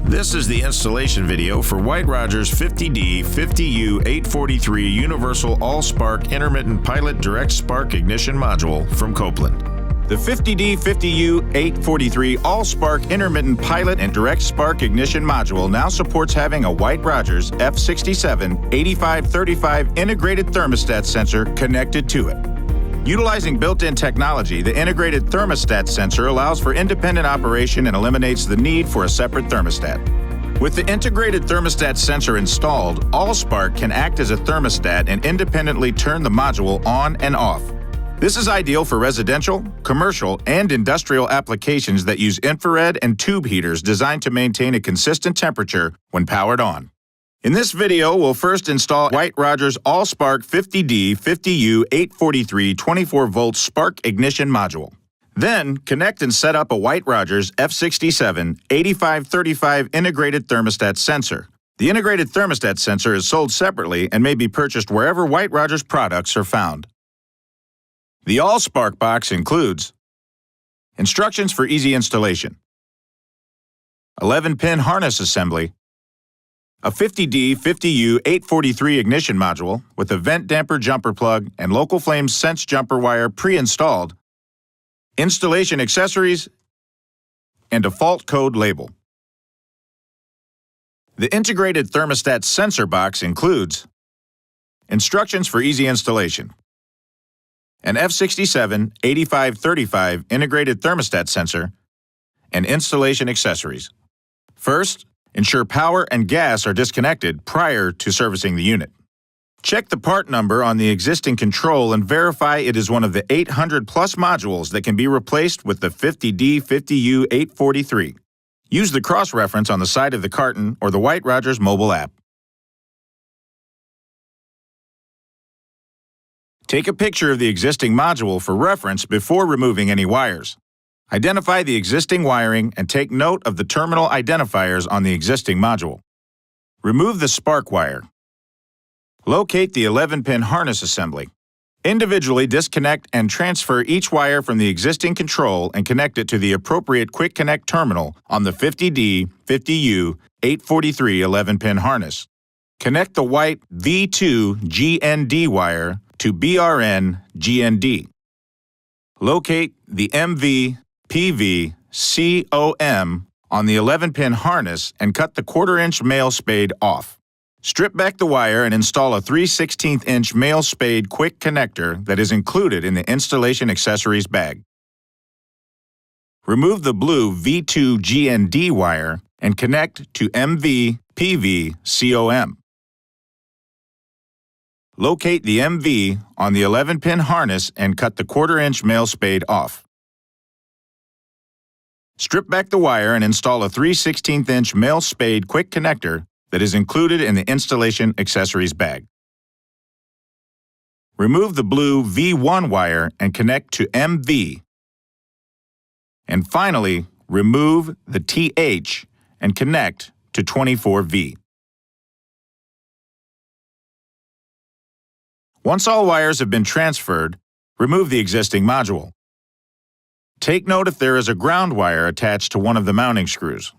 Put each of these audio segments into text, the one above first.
This is the installation video for White Rogers 50D-50U-843 Universal All-Spark Intermittent Pilot Direct Spark Ignition Module from Copeland. The 50D-50U-843 All-Spark Intermittent Pilot and Direct Spark Ignition Module now supports having a White Rogers F67-8535 Integrated Thermostat Sensor connected to it. Utilizing built-in technology, the Integrated Thermostat Sensor allows for independent operation and eliminates the need for a separate thermostat. With the Integrated Thermostat Sensor installed, All-Spark can act as a thermostat and independently turn the module on and off. This is ideal for residential, commercial, and industrial applications that use infrared and tube heaters designed to maintain a consistent temperature when powered on. In this video, we'll first install White Rogers All-Spark 50D-50U-843 24-volt spark ignition module. Then, connect and set up a White Rogers F67-8535 Integrated Thermostat Sensor. The Integrated Thermostat Sensor is sold separately and may be purchased wherever White Rogers products are found. The All-Spark box includes instructions for easy installation, 11-pin harness assembly, a 50D-50U-843 ignition module with a vent damper jumper plug and local flame sense jumper wire pre-installed, installation accessories, and a fault code label. The Integrated Thermostat Sensor box includes instructions for easy installation, an F67-8535 Integrated Thermostat Sensor, and installation accessories. First, ensure power and gas are disconnected prior to servicing the unit. Check the part number on the existing control and verify it is one of the 800-plus modules that can be replaced with the 50D-50U-843. Use the cross-reference on the side of the carton or the White Rogers mobile app. Take a picture of the existing module for reference before removing any wires. Identify the existing wiring and take note of the terminal identifiers on the existing module. Remove the spark wire. Locate the 11-pin harness assembly. Individually disconnect and transfer each wire from the existing control and connect it to the appropriate Quick Connect terminal on the 50D-50U-843 11-pin harness. Connect the white V2 GND wire to BRN GND. Locate the MV PV COM on the 11-pin harness and cut the 1/4-inch male spade off. Strip back the wire and install a 3/16-inch male spade quick connector that is included in the installation accessories bag. Remove the blue V2 GND wire and connect to MV PV COM. Locate the MV on the 11-pin harness and cut the 1/4-inch male spade off. Strip back the wire and install a 3/16-inch male spade quick connector that is included in the installation accessories bag. Remove the blue V1 wire and connect to MV. And finally, remove the TH and connect to 24V. Once all wires have been transferred, remove the existing module. Take note if there is a ground wire attached to one of the mounting screws.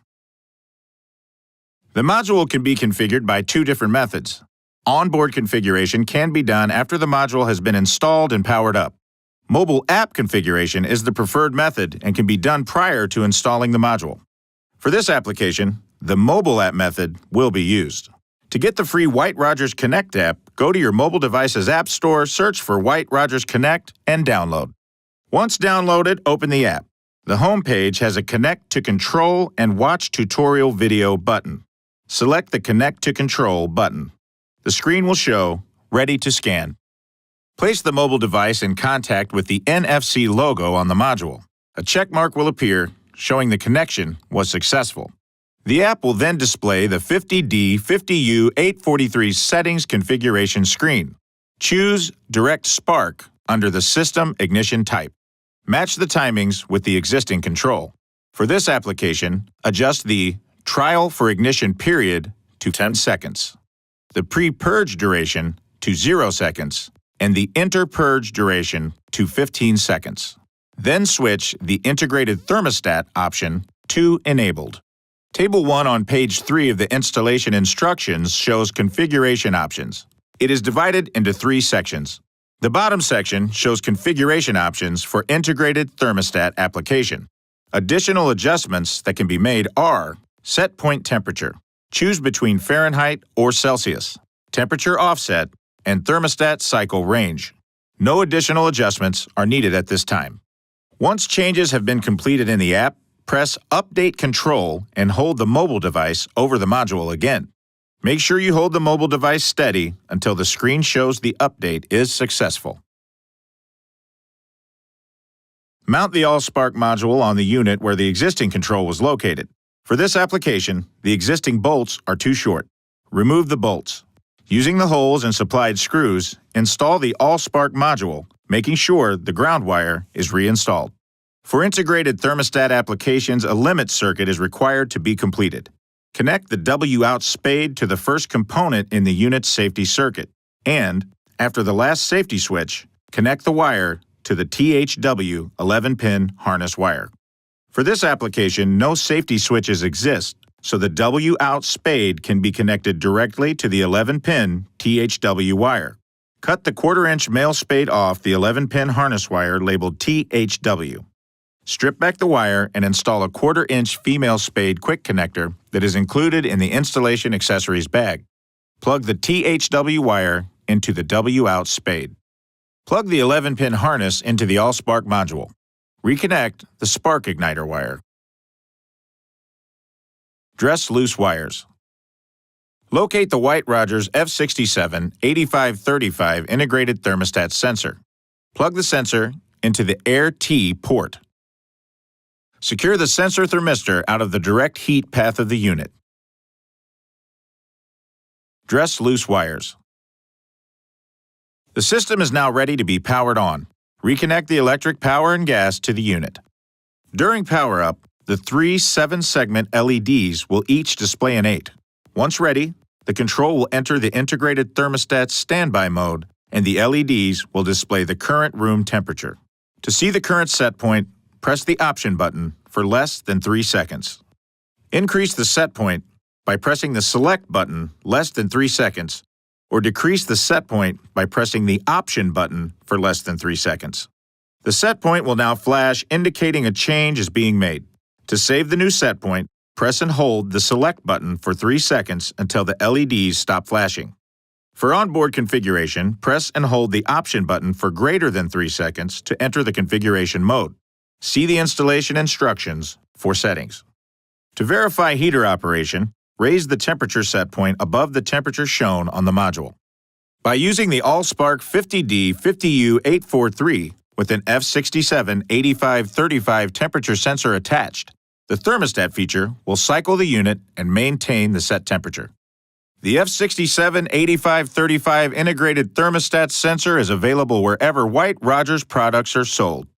The module can be configured by two different methods. Onboard configuration can be done after the module has been installed and powered up. Mobile app configuration is the preferred method and can be done prior to installing the module. For this application, the mobile app method will be used. To get the free White Rogers Connect app, go to your mobile device's app store, search for White Rogers Connect, and download. Once downloaded, open the app. The home page has a Connect to Control and Watch Tutorial Video button. Select the Connect to Control button. The screen will show Ready to Scan. Place the mobile device in contact with the NFC logo on the module. A check mark will appear showing the connection was successful. The app will then display the 50D-50U-843 settings configuration screen. Choose Direct Spark under the System Ignition type. Match the timings with the existing control. For this application, adjust the Trial for Ignition period to 10 seconds, the pre-purge duration to 0 seconds, and the inter-purge duration to 15 seconds. Then switch the Integrated Thermostat option to Enabled. Table 1 on page 3 of the installation instructions shows configuration options. It is divided into 3 sections. The bottom section shows configuration options for integrated thermostat application. Additional adjustments that can be made are set point temperature. Choose between Fahrenheit or Celsius, temperature offset, and thermostat cycle range. No additional adjustments are needed at this time. Once changes have been completed in the app, press Update Control and hold the mobile device over the module again. Make sure you hold the mobile device steady until the screen shows the update is successful. Mount the AllSpark module on the unit where the existing control was located. For this application, the existing bolts are too short. Remove the bolts. Using the holes and supplied screws, install the AllSpark module, making sure the ground wire is reinstalled. For integrated thermostat applications, a limit circuit is required to be completed. Connect the W-out spade to the first component in the unit's safety circuit, and, after the last safety switch, connect the wire to the THW 11-pin harness wire. For this application, no safety switches exist, so the W-out spade can be connected directly to the 11-pin THW wire. Cut the 1/4-inch male spade off the 11-pin harness wire labeled THW. Strip back the wire and install a 1/4-inch female spade quick connector that is included in the installation accessories bag. Plug the THW wire into the W-out spade. Plug the 11-pin harness into the AllSpark module. Reconnect the spark igniter wire. Dress loose wires. Locate the White Rogers F67-8535 Integrated Thermostat Sensor. Plug the sensor into the Air T port. Secure the sensor thermistor out of the direct heat path of the unit. Dress loose wires. The system is now ready to be powered on. Reconnect the electric power and gas to the unit. During power-up, the 3 7-segment LEDs will each display an 8. Once ready, the control will enter the integrated thermostat standby mode, and the LEDs will display the current room temperature. To see the current set point, press the Option button for less than 3 seconds. Increase the set point by pressing the Select button less than 3 seconds, or decrease the set point by pressing the Option button for less than 3 seconds. The set point will now flash indicating a change is being made. To save the new set point, press and hold the Select button for 3 seconds until the LEDs stop flashing. For onboard configuration, press and hold the Option button for greater than 3 seconds to enter the configuration mode. See the installation instructions for settings. To verify heater operation, raise the temperature set point above the temperature shown on the module. By using the AllSpark 50D50U843 with an F67-8535 temperature sensor attached, the thermostat feature will cycle the unit and maintain the set temperature. The F67-8535 Integrated Thermostat Sensor is available wherever White Rogers products are sold.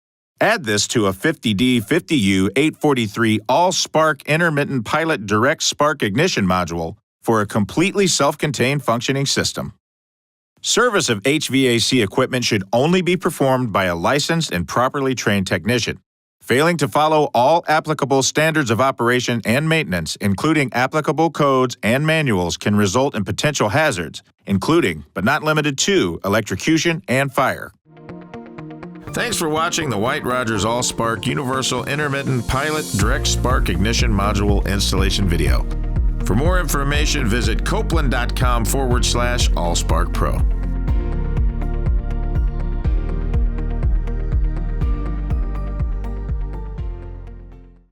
Add this to a 50D50U843 AllSpark Intermittent Pilot Direct Spark Ignition module for a completely self-contained functioning system. Service of HVAC equipment should only be performed by a licensed and properly trained technician. Failing to follow all applicable standards of operation and maintenance, including applicable codes and manuals, can result in potential hazards, including, but not limited to, electrocution and fire. Thanks for watching the White Rogers AllSpark Universal Intermittent Pilot Direct Spark Ignition Module installation video. For more information, visit copeland.com/AllSpark Pro.